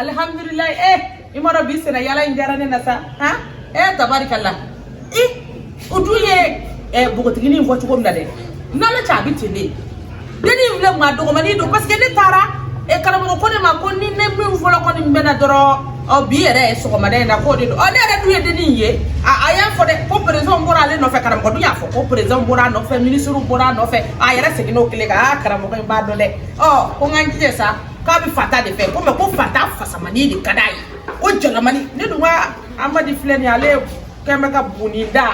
alhamdulillah imaro bisena yala injarane nasa ha tabarikallah uduye bogotigini votu ko ndade nala chabi tele deni vle ma dogo mani do parce que ne tara karamo ko ne ma ko ni ne mi volo ko ni mbena doro o biere so ko made na ko de o ne re duye deni ye aya fo de ko president mbora le no fe karamo ko du ya fo ko president mbora no fe ministre mbora no fe ayere se kino kile ka karamo ko ba do le ko nganje sa ka bi fata de fe ko me ko fata fasa mani de kadai o jala mani ne do wa amadi fleni ale kemeka bunida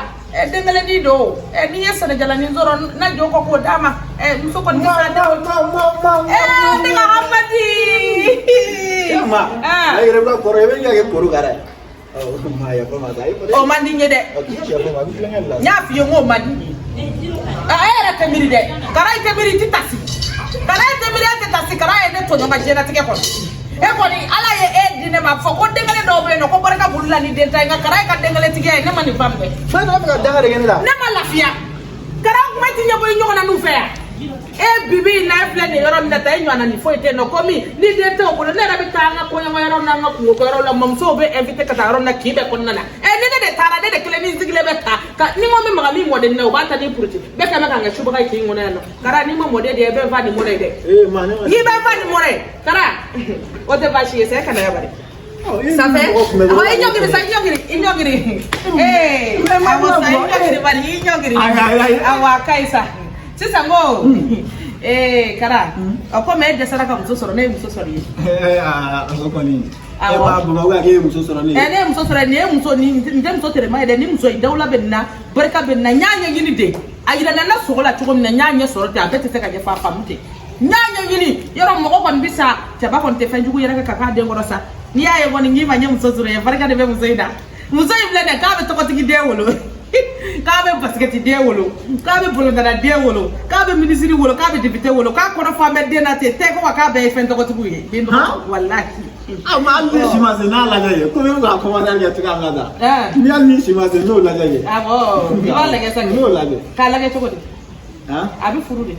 dengale ni do ni yesa na jala ni zoro na joko ko dama mso ko ni sa do denga amadi ma ay reba ko rebe ya ke koru gara ma ya ko ma dai o mandi nyede nya fi yo mandi era temiri de karai temiri titasi karai temiri titasi karai ne to nyoma jena tike ko ko ni ala ye dine ma fo ko dengale do be no ko baraka bulla ni den tay nga karay ka dengale tige ne mani bambe ma na ka dangare ngene la ne ma lafia kara ko mati nyabo nyona nu fe bibi na fle ne yoro mi da tay nyona ni fo ite no komi ni den to ko ne rabi ta nga ko nyama yoro na nga ko yoro la mom so be invite ka ta yoro na kibe ko nana ni de tara de kle ni zigle be ta ka ni mo mi ma mi mo de ne o ba ta ni purti be ka me ka nga shuba ka ki ngona no kara ni mo mo de be va ni mo de ma ne ni be va ni mo de kara o te ba shi ese kana ya bare ça fait inyogiri awa kaisa sisa ngo kara ako me de saraka musosoro ne musosoro yi asoko ni ba bu ga ke musosoro ni ne musosoro ne muso ni nde muso tere ma de ni muso idawla benna barka benna nyanya yini de ayira na sogola chugo na nyanya sorte abete se ka je fa famute nyanya yini yoro mo ko bisa taba kon te fanjugo yera ka ka de ngorosa ni yaye woni ngima nyam sosoro ya barka de be musoida musoida ne ka be to ko tigi de wolo ka be basket de wolo ka be bolo dara de wolo ka be ministry wolo ka be député wolo ka ko fa be de na te ko ka be fen to ko tigi bindo wallahi ma mi shima se na la gaye ko me ga ko ma dal ya tuka ngada ni al mi shima se no la gaye abo ni wala ga sa no la gaye ka la ga to ko de abi furu de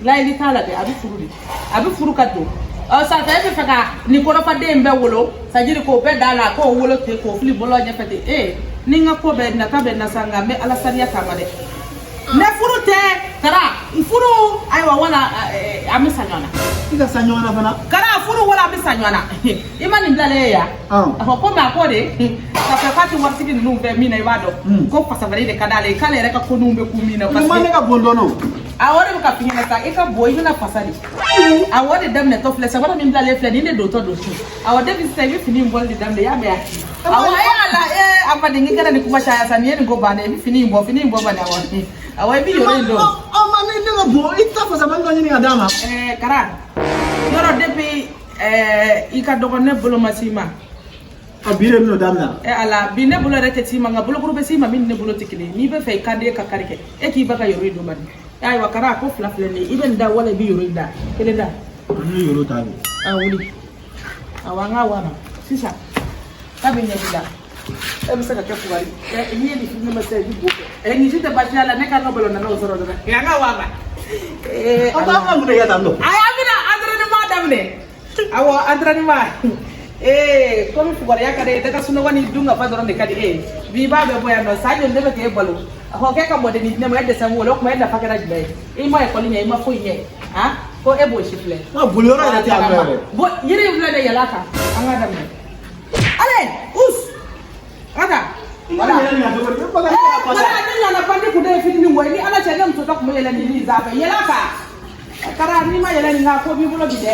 la ili tala de abi furu ka do sa ta be faka ni ko fa de mbe wolo sa jiri ko be dala ko wolo te ko fli bolo nya fete ni nga ko be na ta be na sanga me ala sariya ta ba de ne furu te kara furu aywa wala amisanyona ika sanyona bana kara furu wala amisanyona imani mblale ya ko ma ko de sa fati wartigi nu be mina ibado ko pasa bari de kadale kale reka ko numbe ku mina parce que ka bondono awore ka pinyana sa eka boy na pasali awore damne to fle sa wala min mblale fle ni ne do to do awore bi sai fini mbol di damne ya be aki awore ala amade ngi kana ni kuma shaya sa ni ngo bane bi fini mbo bane awore awore bi yore ndo mane ne ngo bo ita fa sa mango ni adama kara yoro depuis ika dogo ne bolo masima abire no damna ala bi ne bolo rete sima nga bolo groupe sima min ne bolo tikile ni be fay kande ka karike ki baka yoro do mari ay wa kara ko flafle ni iben da wala bi yoro da kele da ni yoro tabi wuli awanga wana sisa tabi ne bila msaka ke fuari ni ni filme ma sai buko ni jita bajala ne ka no bolo na no soro da ya nga wanga aba ngude ya damno ay amina adrani ma damne awo adrani ma comme fuari ya kare daga suno wani dunga fa doron de kadi bi ba be boya no sajo ndebe ke balo ho ke ka mode ni ne mo yadda san wolo kuma yadda fakara jibai ma ko ni ma fo yin ko ebo shifle ma buloro ya ta amere bo yiri vle de yalaka anga damne ale us ada wala ni na pande ku de fini ni ni ala chele mtoto ko yele ni zabe yalaka kara ni ma yele ni na ko bi bulo bi de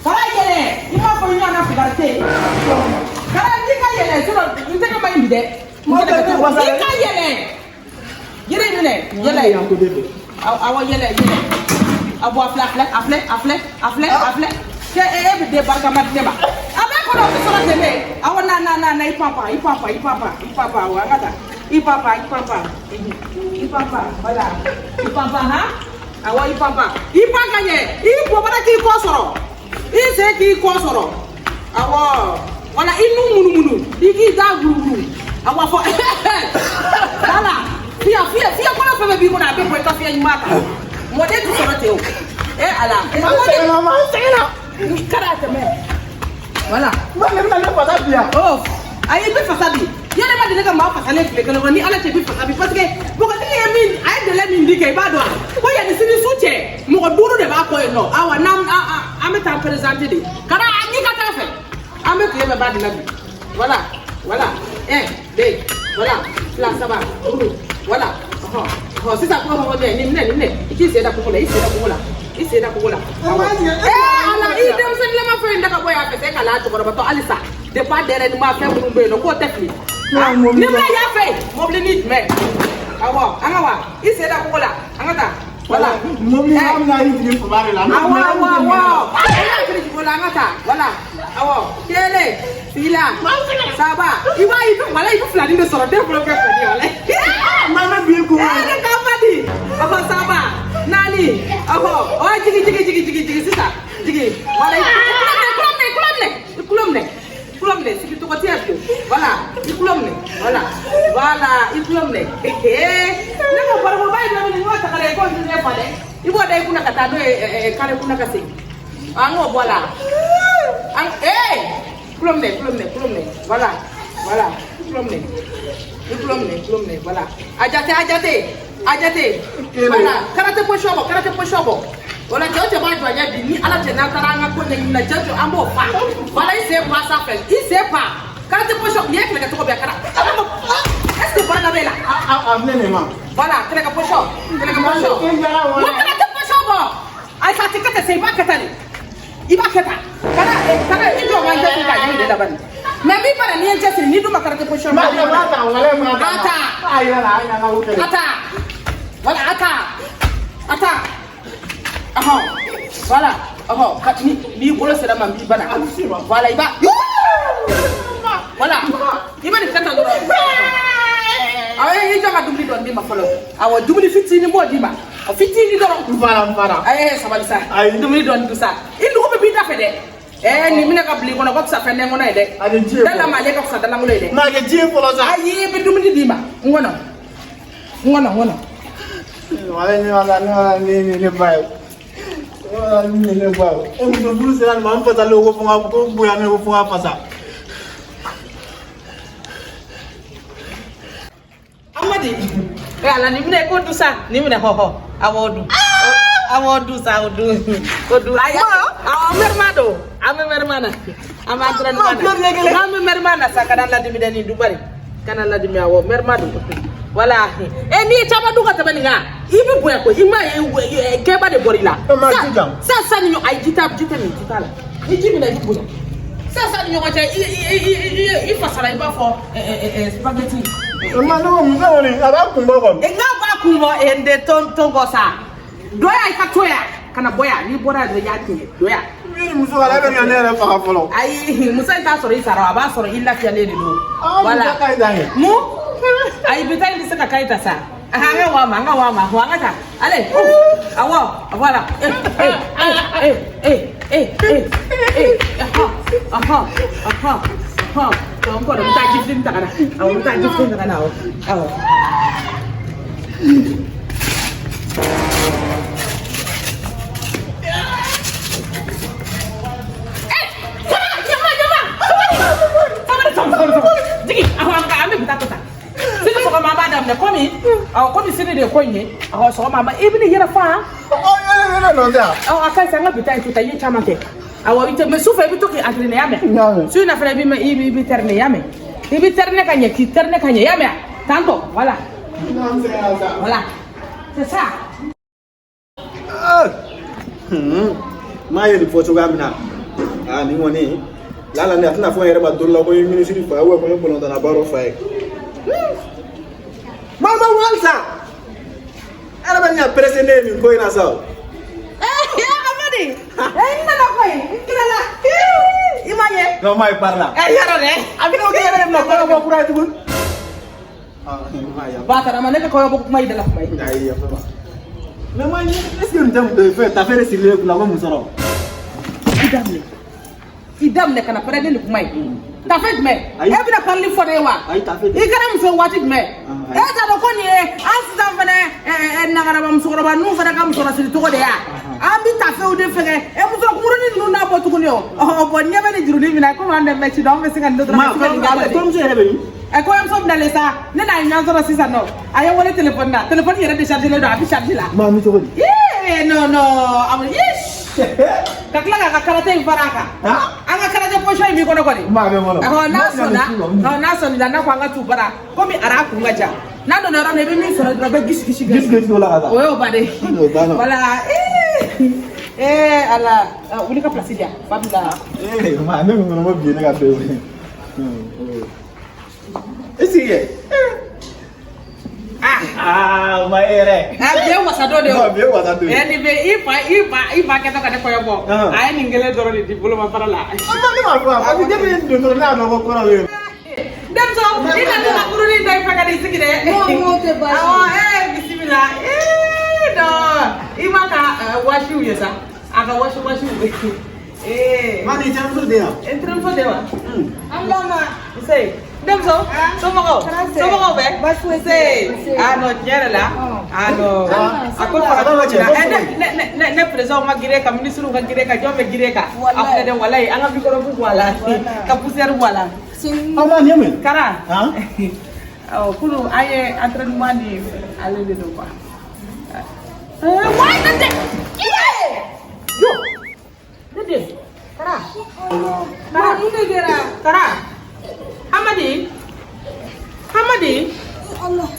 kara yele ni ma ko ni na fugarte kara ni ka yele suro nte ka mai bi de mo de ka yele yele ya ko de awa yele abo afle ke be de barka mat de ba abe ko do so de me awa na ipapa wa ngata ipapa wala ipapa ha awa ipapa ye ipo bana ki ko soro ise ki ko soro awa wala inu munu iki da guru awa fo wala fia ko na fe be bi ko na be ko ka fia nyaka mo de tu soro te o ala mo de mama sena karate me Voilà. Moi, même pas ça bien. Oh, aïe, il faut ça bien. Il y a des gens qui m'ont fait aller que l'on dit à la télé parce que beaucoup de gens aïe de la mine qui va doit. Quoi il y a des soutiens. Mon boulot de va quoi non. Ah ouais, non, ah me t'en présenter des. Car ah ni qu'à faire. Ah me qui me bat de la vie. Voilà, voilà. Voilà. Là ça va. Voilà. Oh, c'est ça pour moi bien. Nimne. Qui c'est là pour là. Ici là pour là. Allah, il dem sen lama fe ndaka boya fe se kala to ko alisa. De pas derrière ma fe bu mbe no ko tekli. Ni ma ya fe, mo bli nit me. Awa, angawa. Ici là pour là. Angata. Voilà. Mo bli am na yi ko bare la. Awa. Ala kri ko la ngata. Voilà. Awa. Tele. Sila. Saba. Iwa itu wala itu flani de soro de bloqué fe ni wala. Mama bi ko. Eh, kapadi. Apa saba. Nani, oh, jigi, sisa, jigi. Voilà, kulomne, c'est plutôt côté à tout. Voilà, kulomne, voilà, kulomne. Ne mo para mo bai do ni wata kare ko ni ne pale. Ibo dai kuna kata do kare kuna kase. Ango voilà. Kulomne. Voilà. Kulomne, voilà. Ajate. Voilà, karate poshobo. Voilà, tu vas joindre ni ala tena karanga ko ne na jajo ambo pa. Voilà, il sait pas ça fait. Il sait pas. Karate poshobo ni que tu bien kara. Est-ce que bana bela? Voilà, karate poshobo. Karate poshobo. Ai sa tikata sai ba katani. Iba kata. Kana ido wanja ka ni da ban. Mais mi para ni enche ni do makarate poshobo. Ata. Voilà. Ni bolo sera ma mi bana. Voilà, iba. Voilà. Iba ni kata doro. Aye, ija ma dubli don di ma follow. Awo dubli fitini mo di ma. Fitini doro. Mbara. Aye, sabali sa. Dubli don du sa. Ilu ko bi da fe de. Ni mina ka bli kono ko sa fe ne ngono de. Dala ma le ko sa dala ngolo de. Ma ke ji polo sa. Aye, be dubli di ma. Ngono. Wala ni bai. Ni bai. O mo bulu sera ma mpa talo ko funga ko buya ne ko funga pasa. Amadi. Ala ni mine ko dusa, ni mine ho. Awodu sa odu. Aya. Mermado. Ame mermana. Ama tran mana. Ame mermana sa kadala di midani dubari. Kanala di miawo mermado. Voilà. Ni chama duka tabaninga. Ibi boya ko ima keba de borila. Sa ni ay jita ni jitala. Ni jibi na jibu. Sa ni ngota I fasala iba fo spaghetti. Ma no mo za woni aba kumbo ko. Nga ba kumbo ende tongo sa. Doya ikatoya kana boya ni bora do yati doya. Ni muso ala be ngane ra fa folo. Ai musa ta soro isara aba soro illa fi ale do. Voilà. Mu ai bitai di saka kaita sa. Nga wama, huangata. Ale. Awa, voilà. Encore un petit film takana. Un petit film takana. Awa. Komi sini de konye aho so mama ibini yera fa No da akai sanga bitai tuta yi chamake awo ite mesufa bitu ki agrine yame su na fere bi me ibi terne yame ibi terne kanye yame tanto voilà c'est ça ma ye ni foto gamina ni woni lala ne atna fo yere ba dolla ko ministry fa wa ko ko na baro fa Mama Walsa. Era banya president ni ko ina saw. Ya amadi. Ina na ko ikala. Imaye. No mai parla. Yaro ne. Abi ko kere no ko pura tu. Maya. Ba ta ramane ko yo mai dala mai. Ai ya fa. Me mani est-ce que ndam de fait ta faire sirle kula ko musoro. Idam ne kana parade ni kumai. Ta fait mais. Ebina parli forewa. Ai ta fait. Ikaram so watit mais. Ta do ko ni asda fane na gara bam sugro ba nu fara kam sura sir to de ya. Ambi tafe o de fege. E muso kuruni nu na bo tukuni o. Oh bo nyame ni juru ni mina ko ande mechi do me singa ndo Ma ko muso yere be ni. E ko am so ndale sa. Ne na nyanzo ro sisa no. Ayo wole téléphone na. Téléphone yere décharger le do abi charger la. Ma mi to ko. No am yes. Kakla ka karate baraka. Anga karate posho mi kono koni. Ma be mono. Na so na kwa nga tu bara. Ko mi ara ku ngaja. Na do na ro ne be mi so na be gis wala kaza. Oyo bade. Wala ala uli ka place dia. Babila. Ma ne mo bi ne ka be. Esi ma ere. Bien wasado de. Bien wasado. Ni be ifa ke to ka de ko yobo. Ay ni ngele doro di bolo ma para la. Ma ko abi de be ndo na no ko ra. Dem so, ina na kuru ni dai fa ka de sikide. Mo te ba. Bismillah. No. Ima ka washi uyesa. Aka washi we. Ma ni jam so de ya. Entram so de wa. Amba ma. Say. Dem so mo go be. Say. Ano nyere la. Ano. Ako fa ka na ne president ma gire ka ministre ka gire ka jombe gire ka. Après de walai anga bi ko bu wala. Ka poussière wala. Ama ni men. Kara. Oh, kulu aye entraînement ni aller de quoi. Why not? Yo. Dede. Kara. Ma ine gera. Kara.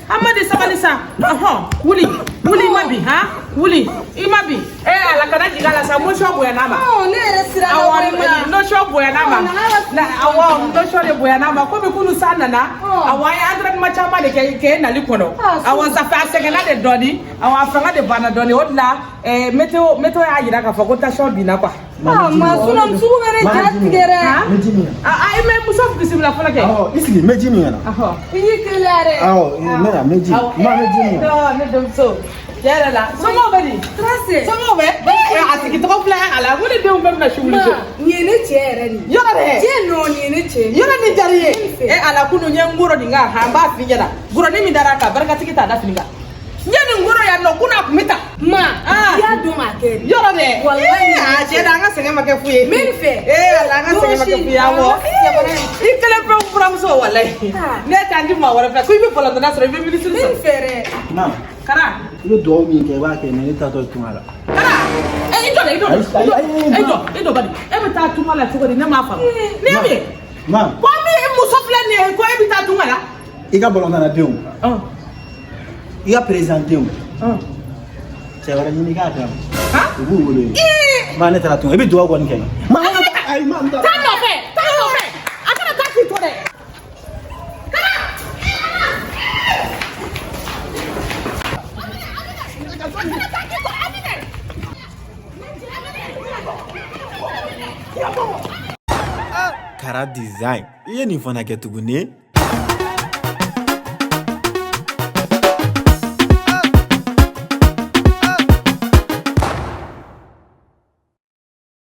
Hamadi sabalisa. Wuli mabi, ha? Wuli. Imabi. Ala kana jigala sa mo shop ya nama. Oh, ne resira awa no shop ya nama. Na awa no shop ya nama. Ko be kunu sana na. Awa ya andra machama de ke na likono. Awa sa fa segena de doni. Awa fanga de bana doni odla meteo ya yira ka fako ta shop bina kwa. Ma suna msuku mere jatigere. Me musof kisimla fala ke. Isi meji mi yana. Iyi kelare. Me meji. Ma meji mi. No, ne dum so. Jara la. Somo bari. Trase. Somo be. Atiki to fla ala woni de umbe na shumuli. Nyene chere ni. Yore. Je no nyene chere. Yore ni jariye. Ala kunu nyanguro dinga hamba finjana. Guro ni mindaraka baraka tikita da finga. Nyani ngoro ya no kuna kumita. Ma. Ya do ma ke. Yore de. Wallahi. Je da nga senga make fuye. Menfe. Ala nga senga make fuye awo. Ikele pro pramso wallahi. Ne tanji ma wala fa kuibe pola na sere be ministre. Menfere. Ma. Kara. Yo do mi ke ba ke ne ta to tumala. Kara. Ido badi. Ebe ta tumala tuko ni na ma fa. Ne Ma. Ko mi musofla ne ko ebe ta tumala. Iga bolonda na deu. Iga présenté um. C'est vrai ni ga ta. Ubu wole. Ma ne ta tu. Ebe do agwa ni ken. Ma ai ma nda. Ta no fe. Akana ta ki to de. Kara design. Iye ni fana ke tugune.